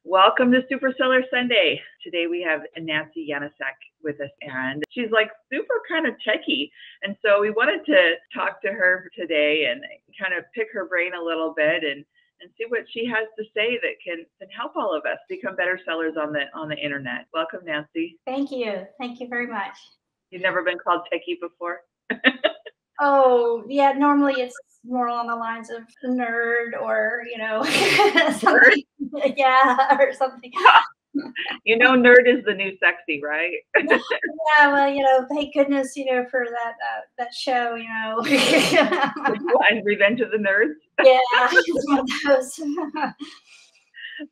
Welcome to Super Seller Sunday. Today we have Nancy Yanasek with us, and she's like super kind of techie. And so we wanted to talk to her today and kind of pick her brain a little bit and see what she has to say that can help all of us become better sellers on the internet. Welcome, Nancy. Thank you. Thank you very much. You've never been called techie before? Oh, yeah, normally it's more along the lines of nerd or, Nerd? something. Yeah, or something. Nerd is the new sexy, right? Yeah, well, thank goodness, for that show, Which one? Revenge of the Nerds? Yeah, it's one of those.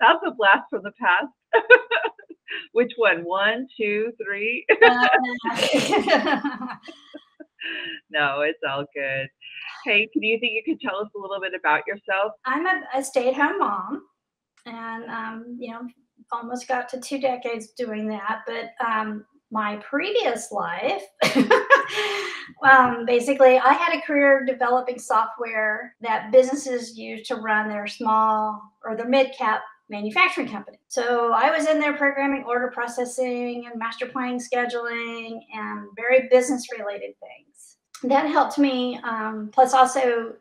That's a blast from the past. Which one? 1, 2, 3? No, it's all good. Hey, do you think you could tell us a little bit about yourself? I'm a stay-at-home mom, and almost got to 2 decades doing that. But my previous life, basically, I had a career developing software that businesses use to run their small or their mid-cap manufacturing company. So I was in there programming order processing and master planning, scheduling, and very business-related things. That helped me. Plus, also,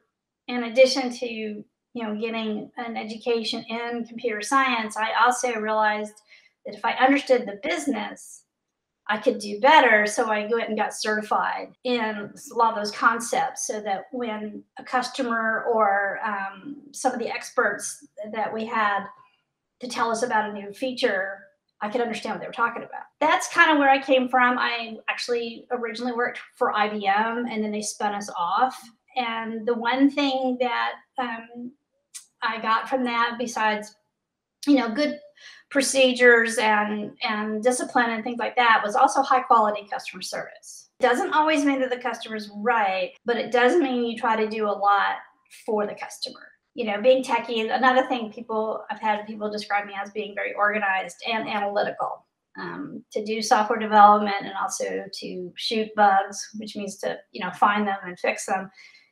in addition to getting an education in computer science, I also realized that if I understood the business, I could do better. So I went and got certified in a lot of those concepts so that when a customer or some of the experts that we had to tell us about a new feature, I could understand what they were talking about. That's kind of where I came from. I actually originally worked for IBM, and then they spun us off. And the one thing that I got from that, besides good procedures and discipline and things like that, was also high quality customer service. It doesn't always mean that the customer's right, but it does mean you try to do a lot for the customer. Being techie is another thing. I've had people describe me as being very organized and analytical. To do software development and also to shoot bugs, which means to find them and fix them,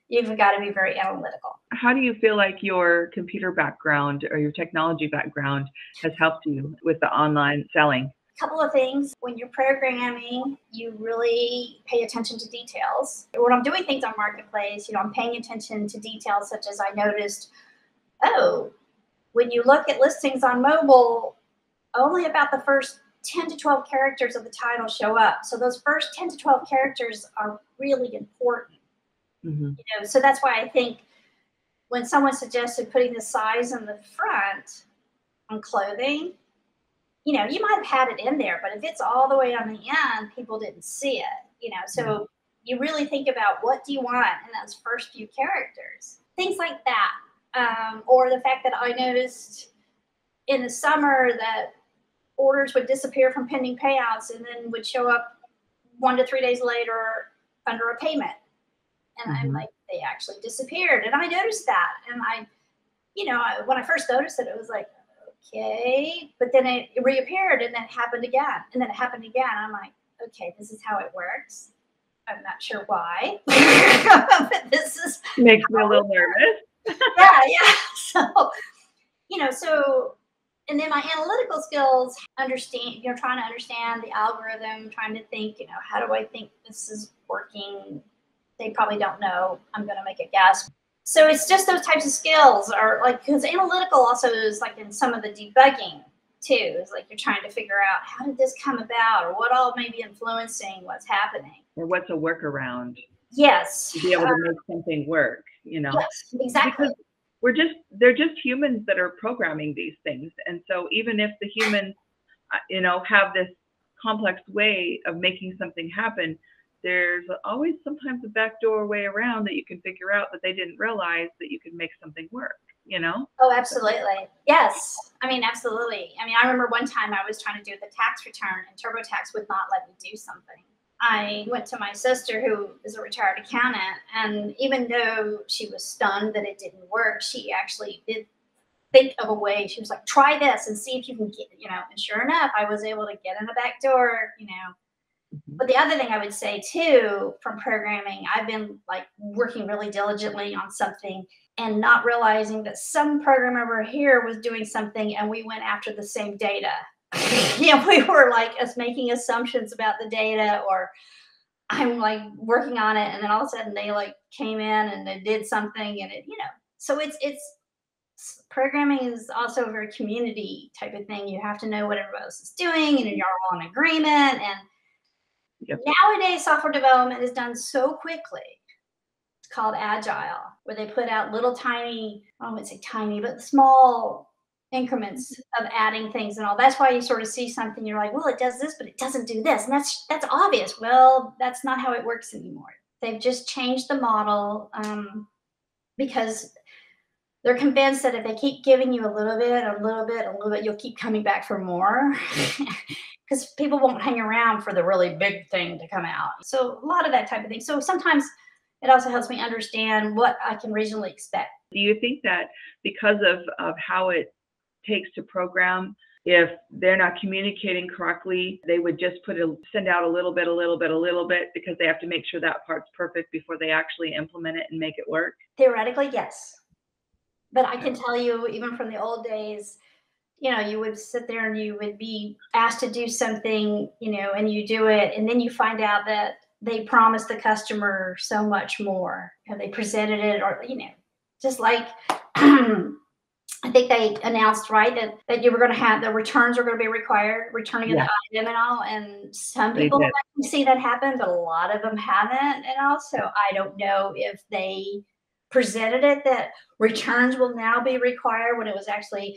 you've got to be very analytical. How do you feel like your computer background or your technology background has helped you with the online selling? A couple of things. When you're programming, you really pay attention to details. When I'm doing things on Marketplace, I'm paying attention to details such as I noticed, when you look at listings on mobile, only about the first 10 to 12 characters of the title show up. So those first 10 to 12 characters are really important. Mm-hmm. So that's why I think when someone suggested putting the size in the front on clothing, you might have had it in there, but if it's all the way on the end, people didn't see it, So you really think about what do you want in those first few characters, things like that. Or the fact that I noticed in the summer that orders would disappear from pending payouts and then would show up 1 to 3 days later under a payment. And I'm like, they actually disappeared. And I noticed that. And when I first noticed it, it was like, okay. But then it reappeared and then it happened again. And then it happened again. I'm like, okay, this is how it works. I'm not sure why. But this is makes me a little nervous. Yeah. So, and then my analytical skills, trying to understand the algorithm, trying to think, how do I think this is working? They probably don't know. I'm going to make a guess. So it's just those types of skills are because analytical also is like in some of the debugging too. It's like you're trying to figure out how did this come about or what all may be influencing what's happening. Or what's a workaround. Yes. To be able to make something work, Yes, exactly. Because they're just humans that are programming these things. And so even if the humans, have this complex way of making something happen, there's always sometimes a backdoor way around that you can figure out that they didn't realize that you can make something work, Oh, absolutely. Yes. Absolutely. I remember one time I was trying to do the tax return and TurboTax would not let me do something. I went to my sister, who is a retired accountant, and even though she was stunned that it didn't work, she actually did think of a way. She was like, try this and see if you can get, and sure enough, I was able to get in the back door, But the other thing I would say too, from programming, I've been working really diligently on something and not realizing that some program over here was doing something and we went after the same data. We were like us making assumptions about the data, or I'm like working on it, and then all of a sudden they like came in and they did something, and so it's programming is also a very community type of thing. You have to know what everybody else is doing, and you're all in agreement. And Yep. nowadays, software development is done so quickly. It's called agile, where they put out little tiny, I wouldn't say tiny, but small increments of adding things and all. That's why you sort of see something, you're like, well, it does this, but it doesn't do this. And that's obvious. Well, that's not how it works anymore. They've just changed the model because they're convinced that if they keep giving you a little bit, a little bit, a little bit, you'll keep coming back for more. Because people won't hang around for the really big thing to come out. So a lot of that type of thing. So sometimes it also helps me understand what I can reasonably expect. Do you think that because of how it takes to program, if they're not communicating correctly, they would just send out a little bit, because they have to make sure that part's perfect before they actually implement it and make it work? Theoretically, yes. But I can tell you, even from the old days, you would sit there and you would be asked to do something, and you do it, and then you find out that they promised the customer so much more. They presented it, or, just like I think they announced, right, that you were going to have the returns are going to be required, returning of the item and all. And some people actually see that happen, but a lot of them haven't. And also, I don't know if they presented it that returns will now be required when it was actually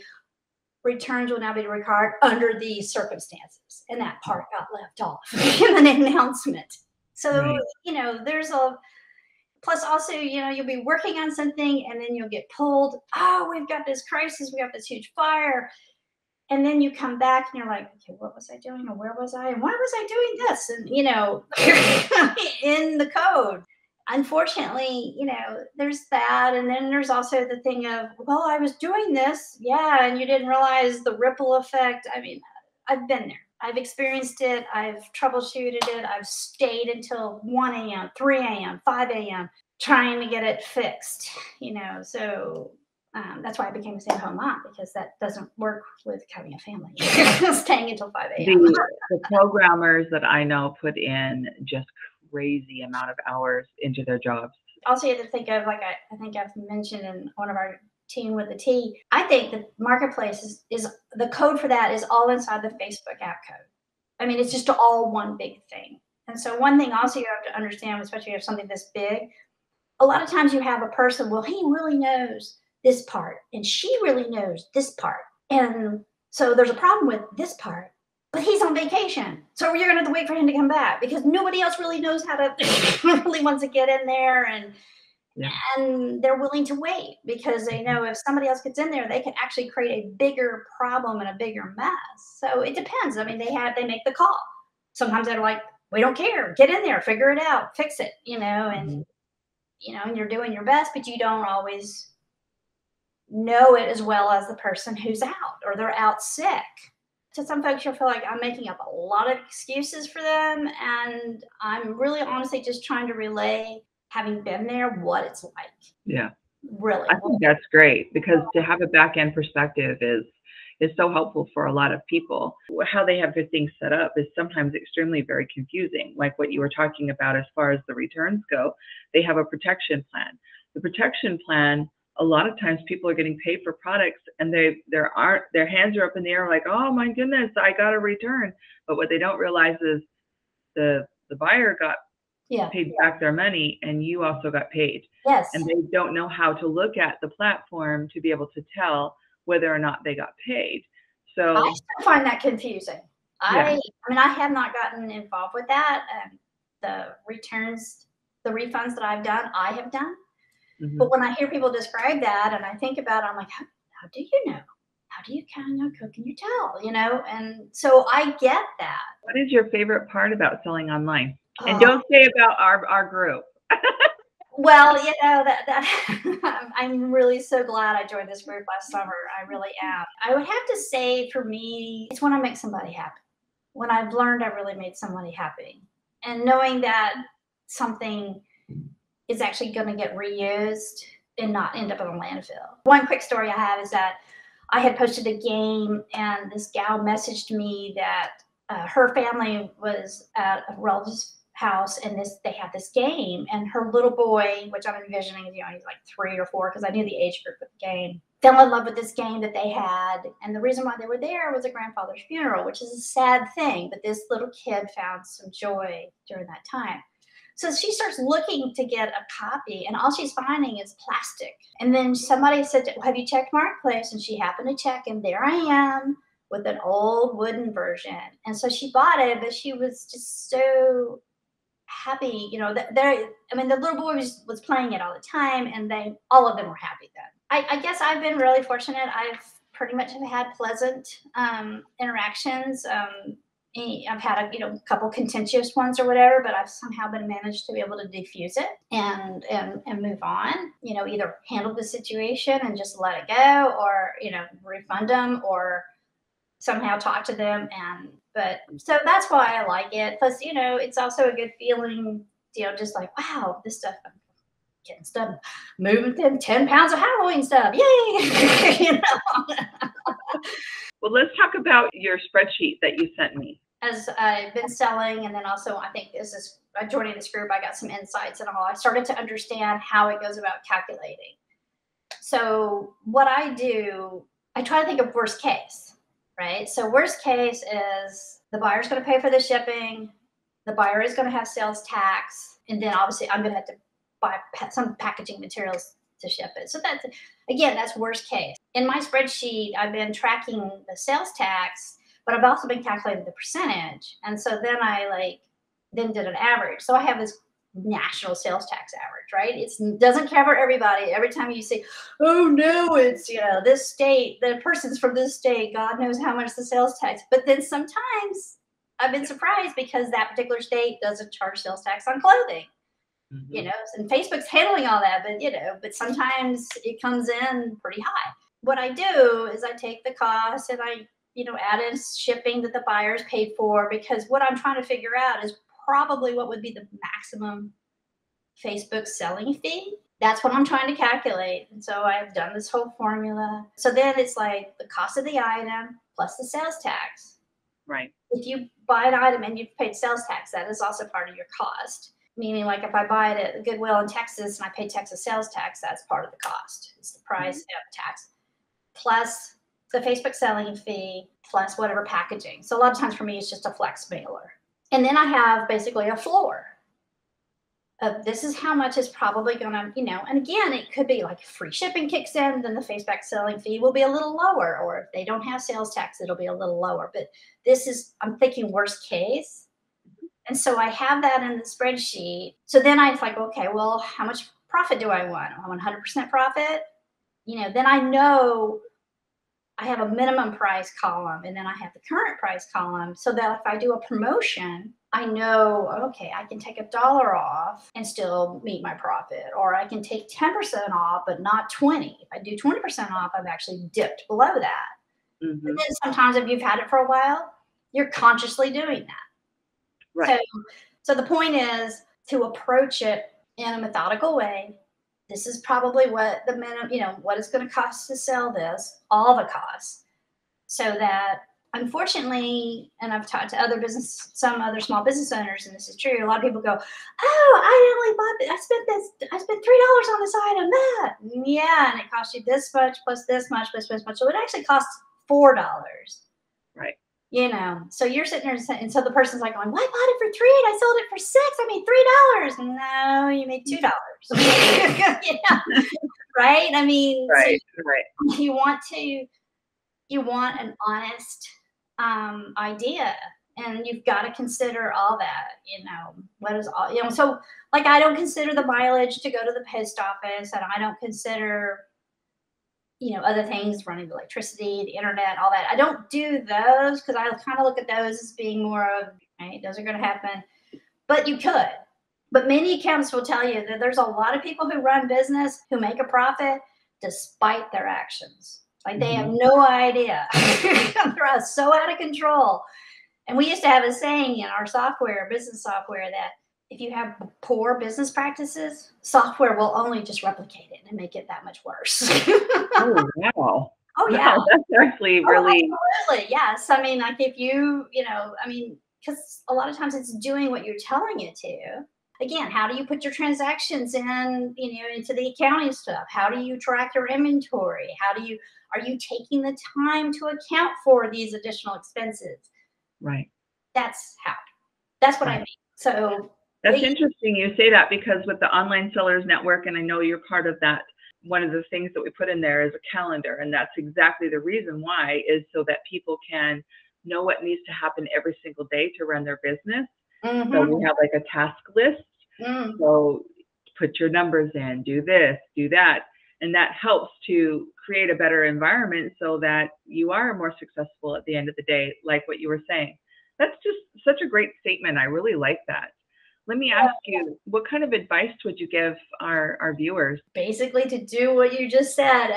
returns will now be required under these circumstances. And that part got left off in the announcement. So, there's plus also, you'll be working on something and then you'll get pulled. Oh, we've got this crisis. We have this huge fire. And then you come back and you're like, okay, what was I doing? Or where was I? And why was I doing this? And, in the code. Unfortunately, there's that. And then there's also the thing of, well, I was doing this. Yeah. And you didn't realize the ripple effect. I mean, I've been there. I've experienced it. I've troubleshooted it. I've stayed until 1 a.m., 3 a.m., 5 a.m. trying to get it fixed, So that's why I became a stay-at-home mom, because that doesn't work with having a family, staying until 5 a.m. The programmers that I know put in just crazy amount of hours into their jobs. Also, you have to think of, like I think I've mentioned in one of our Teen with the T, I think the marketplace is the code for that is all inside the Facebook app code. I mean, it's just all one big thing. And so one thing also you have to understand, especially if you have something this big, a lot of times you have a person, well, he really knows this part and she really knows this part. And so there's a problem with this part, but he's on vacation. So you're going to have to wait for him to come back because nobody else really knows how to, really wants to get in there. And they're willing to wait because they know if somebody else gets in there, they can actually create a bigger problem and a bigger mess. So it depends. I mean, they make the call. Sometimes they're like, we don't care. Get in there, figure it out, fix it, and you're doing your best, but you don't always know it as well as the person who's out or they're out sick. To some folks, you'll feel like I'm making up a lot of excuses for them. And I'm really honestly just trying to relay, having been there, what it's like. Yeah. Really. I think that's great because to have a back-end perspective is so helpful for a lot of people. How they have their things set up is sometimes extremely very confusing. Like what you were talking about as far as the returns go, they have a protection plan. The protection plan, a lot of times people are getting paid for products and their hands are up in the air like, oh my goodness, I got a return. But what they don't realize is the buyer got paid back their money and you also got paid. Yes. And they don't know how to look at the platform to be able to tell whether or not they got paid. So I still find that confusing. I mean, I have not gotten involved with that. The returns, the refunds that I've done, I have done. But when I hear people describe that and I think about it, I'm like, how do you know? How do you kind of, how can you tell, And so I get that. What is your favorite part about selling online? And don't say about our group. Well, that I'm really so glad I joined this group last summer. I really am. I would have to say for me, it's when I make somebody happy. When I've learned I really made somebody happy. And knowing that something is actually going to get reused and not end up in a landfill. One quick story I have is that I had posted a game, and this gal messaged me that her family was at a relative's house, and they had this game, and her little boy, which I'm envisioning, he's like 3 or 4, because I knew the age group of the game, fell in love with this game that they had. And the reason why they were there was a grandfather's funeral, which is a sad thing, but this little kid found some joy during that time. So she starts looking to get a copy, and all she's finding is plastic. And then somebody said, have you checked Marketplace? And she happened to check, and there I am with an old wooden version. And so she bought it, but she was just so happy, the little boy was playing it all the time, and all of them were happy then. I guess I've been really fortunate. I've pretty much have had pleasant interactions. I've had a couple contentious ones or whatever, but I've somehow been managed to be able to diffuse it and move on. Either handle the situation and just let it go, or refund them, or somehow talk to them. But so that's why I like it. Plus, it's also a good feeling, just like, wow, this stuff, I'm getting stuff, moving 10 pounds of Halloween stuff. Yay! Well, let's talk about your spreadsheet that you sent me. As I've been selling, and then also I think this is joining this group, I got some insights and all. I started to understand how it goes about calculating. So what I do, I try to think of worst case, right? So worst case is the buyer's going to pay for the shipping, the buyer is going to have sales tax, and then obviously I'm going to have to buy some packaging materials to ship it. So that's worst case. In my spreadsheet, I've been tracking the sales tax, but I've also been calculating the percentage. And so then I then did an average. So I have this national sales tax average, right? It doesn't cover everybody. Every time you say, oh no, it's, this state, the person's from this state, God knows how much the sales tax. But then sometimes I've been surprised because that particular state doesn't charge sales tax on clothing. Mm-hmm. And Facebook's handling all that, but sometimes it comes in pretty high. What I do is I take the cost and I add in shipping that the buyer's paid for, because what I'm trying to figure out is probably what would be the maximum Facebook selling fee. That's what I'm trying to calculate. And so I've done this whole formula. So then it's like the cost of the item plus the sales tax. Right. If you buy an item and you've paid sales tax, that is also part of your cost. Meaning, like if I buy it at Goodwill in Texas and I pay Texas sales tax, that's part of the cost. It's the price of tax plus the Facebook selling fee plus whatever packaging. So a lot of times for me, it's just a flex mailer. And then I have basically a floor of this is how much is probably going to, and again, it could be like free shipping kicks in, then the Facebook selling fee will be a little lower. Or if they don't have sales tax, it'll be a little lower. But I'm thinking worst case. And so I have that in the spreadsheet. So then I was like, okay, well, how much profit do I want? I want 100% profit. Then I know I have a minimum price column, and then I have the current price column, so that if I do a promotion, I know, okay, I can take $1 off and still meet my profit, or I can take 10% off, but not 20. If I do 20% off, I've actually dipped below that. Mm-hmm. And then sometimes if you've had it for a while, you're consciously doing that. Right. So the point is to approach it in a methodical way. This is probably what the minimum, what it's going to cost to sell this, all the costs. So that, unfortunately, and I've talked to some other small business owners, and this is true, a lot of people go, oh, I only bought it, I spent $3 on this item, that. Yeah, and it cost you this much, plus this much, plus this much. So it actually costs $4. Right. So you're sitting there, and so the person's like going, well, I bought it for $3 and I sold it for $6. I made $3. No, you made $2. Right? I mean, right, so right. You want an honest idea, and you've got to consider all that. What is all, so like I don't consider the mileage to go to the post office, and I don't consider other things, running the electricity, the internet, all that. I don't do those because I kind of look at those as being more of, right, those are going to happen. But you could. But many accountants will tell you that there's a lot of people who run business who make a profit despite their actions. Like they have no idea. They're so out of control. And we used to have a saying in our software, business software, that if you have poor business practices, software will only just replicate it and make it that much worse. Oh, wow. Oh yeah. Wow, that's actually Oh, really, absolutely. Yes. I mean, like if because a lot of times it's doing what you're telling it to. Again, how do you put your transactions in, into the accounting stuff? How do you track your inventory? Are you taking the time to account for these additional expenses? right, That's how. That's what I right. mean. So, That's y- interesting you say that because with the Online Sellers Network, and I know you're part of that, one of the things that we put in there is a calendar. And that's exactly the reason why, is so that people can know what needs to happen every single day to run their business. So mhm, we have like a task list. mm, So put your numbers in, do this, do that. And that helps to create a better environment so that you are more successful at the end of the day, like what you were saying. That's just such a great statement. I really like that. Let me ask you, what kind of advice would you give our viewers? basically to do what you just said,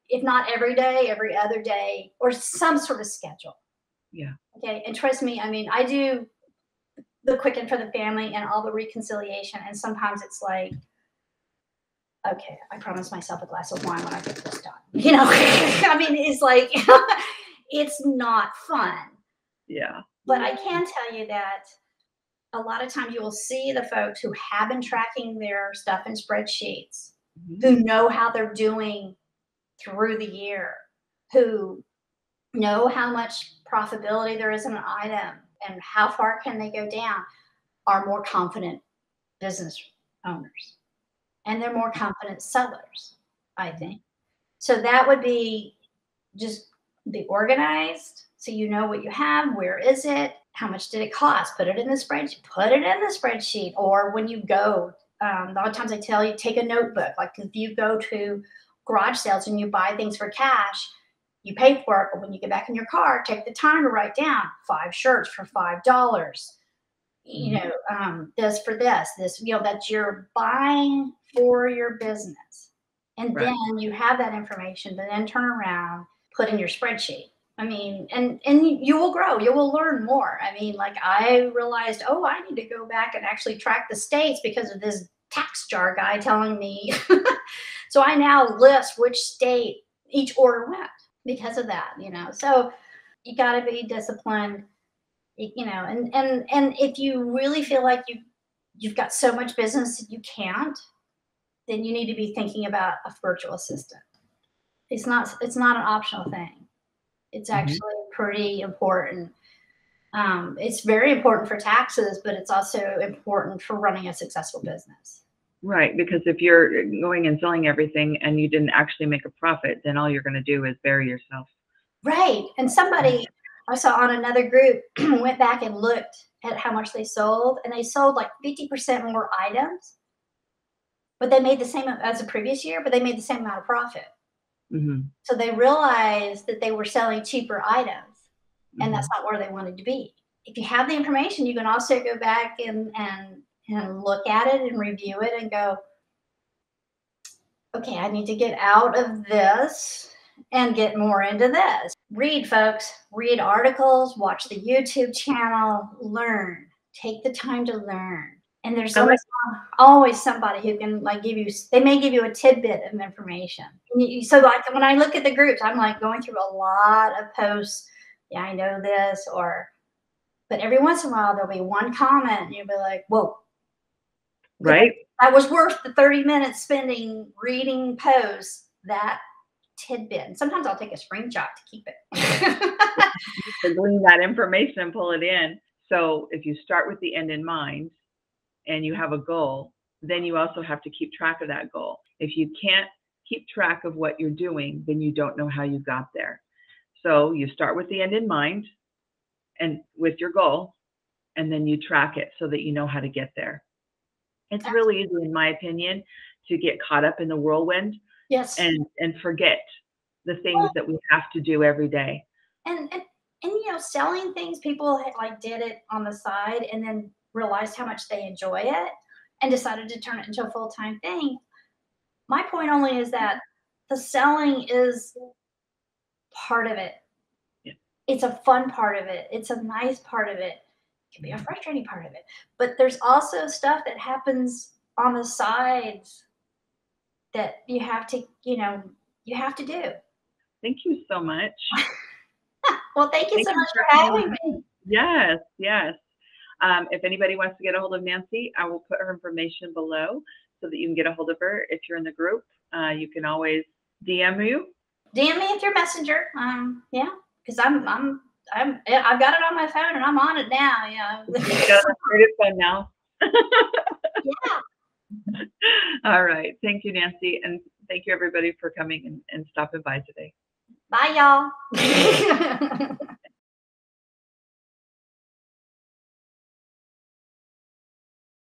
if not every day, every other day, or some sort of schedule. Yeah, Okay. And trust me, I mean, I do the quicken for the family and all the reconciliation. And sometimes it's like, okay, I promised myself a glass of wine when I get this done. I mean, it's like, it's not fun. yeah. But I can tell you that a lot of times you will see the folks who have been tracking their stuff in spreadsheets, Mhm. who know how they're doing through the year, who know how much profitability there is in an item and how far can they go down, are more confident business owners, and they're more confident sellers, I think. So that would be just be organized so you know what you have, where is it, how much did it cost, put it in the spreadsheet, or when you go, a lot of times I tell you take a notebook. Like if you go to garage sales and you buy things for cash, you pay for it, but when you get back in your car, take the time to write down 5 shirts for $5, Mhm. this for this, that you're buying for your business. And then Right. you have that information to then turn around, put in your spreadsheet. I mean, and you will grow, you will learn more. I mean, like I realized, oh, I need to go back and actually track the states because of this tax jar guy telling me. So I now list which state each order went because of that. So you got to be disciplined, and if you really feel like you've got so much business that you can't, then you need to be thinking about a virtual assistant. It's not an optional thing. It's Mhm. actually pretty important. It's very important for taxes, but it's also important for running a successful business. Right, because if you're going and selling everything and you didn't actually make a profit, then all you're going to do is bury yourself. Right. And somebody I saw on another group went back and looked at how much they sold, and they sold like 50% more items, but they made the same as the previous year, but they made the same amount of profit. Hmm. So they realized that they were selling cheaper items, and that's Hmm. not where they wanted to be. If you have the information, you can also go back and look at it and review it and go, okay, I need to get out of this and get more into this. Read, folks, read articles, watch the YouTube channel, learn, take the time to learn. And there's I like, always somebody who can like they may give you a tidbit of information. So like when I look at the groups, I'm like going through a lot of posts. Yeah, I know this, but every once in a while there'll be one comment and you'll be like, whoa, right? that was worth the 30 minutes spending reading posts, that tidbit. And sometimes I'll take a screenshot to keep it. To glean that information and pull it in. So if you start with the end in mind and you have a goal, then you also have to keep track of that goal. If you can't keep track of what you're doing, then you don't know how you got there. So you start with the end in mind and with your goal, and then you track it so that you know how to get there. It's really easy, in my opinion, to get caught up in the whirlwind Yes. and forget the things that we have to do every day. And selling things, people like did it on the side and then realized how much they enjoy it and decided to turn it into a full-time thing. My point only is that the selling is part of it. Yeah. It's a fun part of it. It's a nice part of it. can be a frustrating part of it. But there's also stuff that happens on the sides that you have to, you have to do. Thank you so much. Well, thank you so much for having me. Yes, yes. If anybody wants to get a hold of Nancy, I will put her information below so that you can get a hold of her. If you're in the group, you can always DM you. DM me through Messenger. Yeah, because I've got it on my phone and I'm on it now. Yeah. You got a creative phone now. Yeah. All right. Thank you, Nancy. And thank you, everybody, for coming and stopping by today. Bye, y'all.